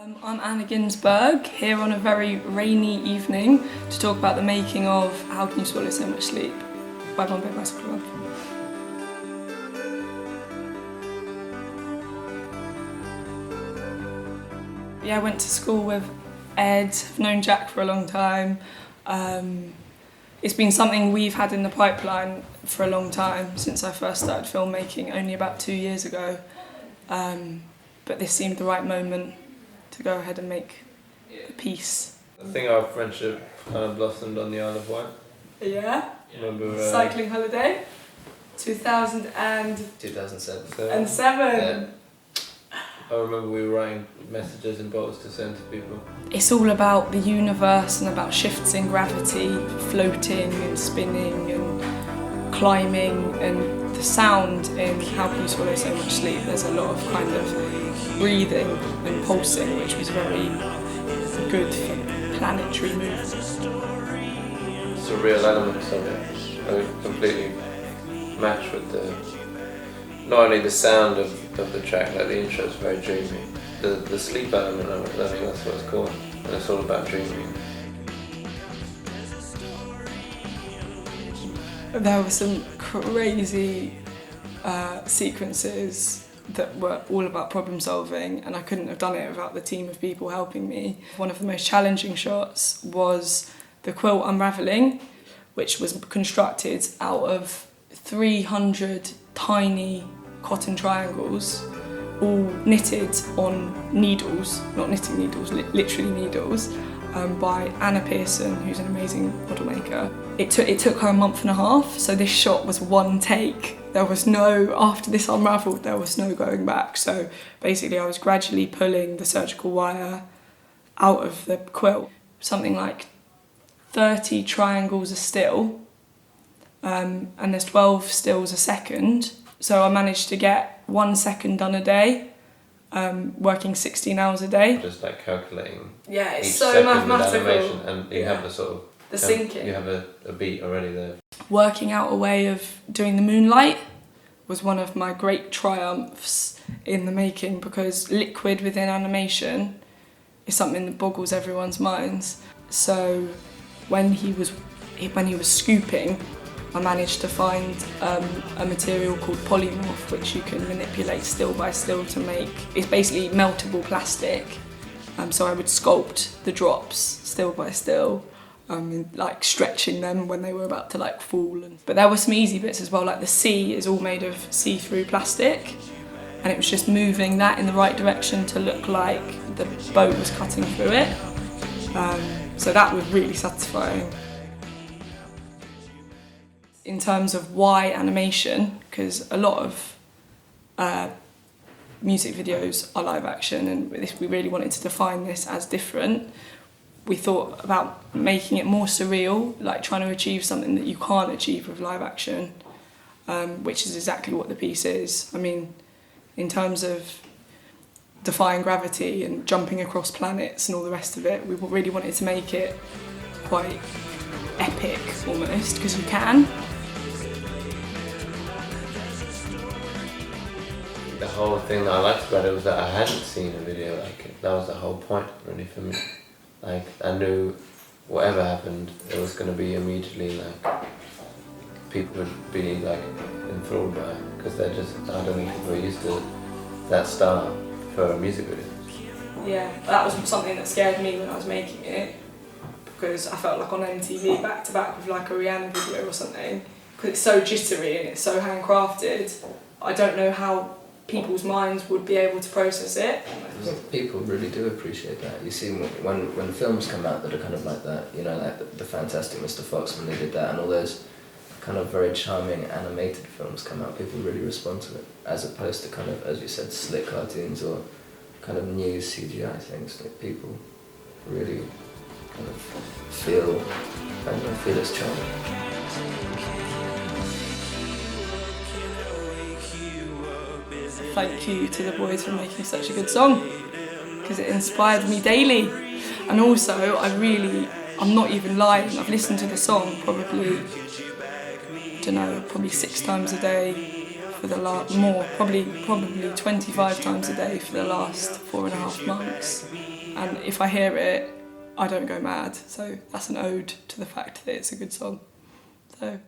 I'm Anna Ginsburg, here on a very rainy evening to talk about the making of How Can You Swallow So Much Sleep by Bombay Bicycle Club. Yeah, I went to school with Ed, I've known Jack for a long time. It's been something we've had in the pipeline for a long time, since I first started filmmaking only about 2 years ago. But this seemed the right moment to go ahead and make a piece. I think our friendship kind of blossomed on the Isle of Wight. Yeah? Remember, cycling holiday? 2007. And 7. Yeah. I remember we were writing messages in bottles to send to people. It's all about the universe and about shifts in gravity, floating and spinning and climbing, and the sound in How Can You Swallow So Much Sleep. There's a lot of kind of breathing and pulsing, which was very good for planetary movement. Surreal elements of it completely match with not only the sound of the track, like the intro is very dreamy. The sleep element of it, I think that's what it's called, and it's all about dreaming. There were some crazy sequences that were all about problem solving, and I couldn't have done it without the team of people helping me. One of the most challenging shots was the Quill unraveling, which was constructed out of 300 tiny cotton triangles, all knitted on needles, not knitting needles, literally needles, by Anna Pearson, who's an amazing model maker. It took her a month and a half, so this shot was one take. There was no, after this unravelled, there was no going back. So basically I was gradually pulling the surgical wire out of the quilt. Something like 30 triangles a still, and there's 12 stills a second. So I managed to get 1 second done a day, working 16 hours a day. Just like calculating. Yeah, it's each so second mathematical. with animation, and you have the sort of the syncing. You have a beat already there. Working out a way of doing the moonlight was one of my great triumphs in the making, because liquid within animation is something that boggles everyone's minds. So when he was scooping, I managed to find a material called polymorph, which you can manipulate still by still to make. It's basically meltable plastic. So I would sculpt the drops still by still, like stretching them when they were about to like fall. But there were some easy bits as well, like the sea is all made of see-through plastic, and it was just moving that in the right direction to look like the boat was cutting through it. So that was really satisfying. In terms of why animation, because a lot of music videos are live action, and we really wanted to define this as different. We thought about making it more surreal, like trying to achieve something that you can't achieve with live action, which is exactly what the piece is. I mean, in terms of defying gravity and jumping across planets and all the rest of it, we really wanted to make it quite epic almost, because you can. The whole thing that I liked about it was that I hadn't seen a video like it. That was the whole point, really, for me. Like, I knew whatever happened, it was going to be immediately like people would be like enthralled by it, because they're just, I don't think people are used to that style for a music video. Yeah, that was something that scared me when I was making it, because I felt like on MTV back to back with like a Rihanna video or something, because it's so jittery and it's so handcrafted. I don't know how people's minds would be able to process it. I think people really do appreciate that. You see, when films come out that are kind of like that, you know, like the Fantastic Mr. Fox when they did that, and all those kind of very charming animated films come out, people really respond to it, as opposed to kind of, as you said, slick cartoons or kind of new CGI things. Like, people really kind of feel its charm. Thank you to the boys for making such a good song, because it inspired me daily. And also, I'm not even lying, I've listened to the song probably 6 times a day for the last, probably 25 times a day for the last 4.5 months. and if I hear it, I don't go mad. So that's an ode to the fact that it's a good song. So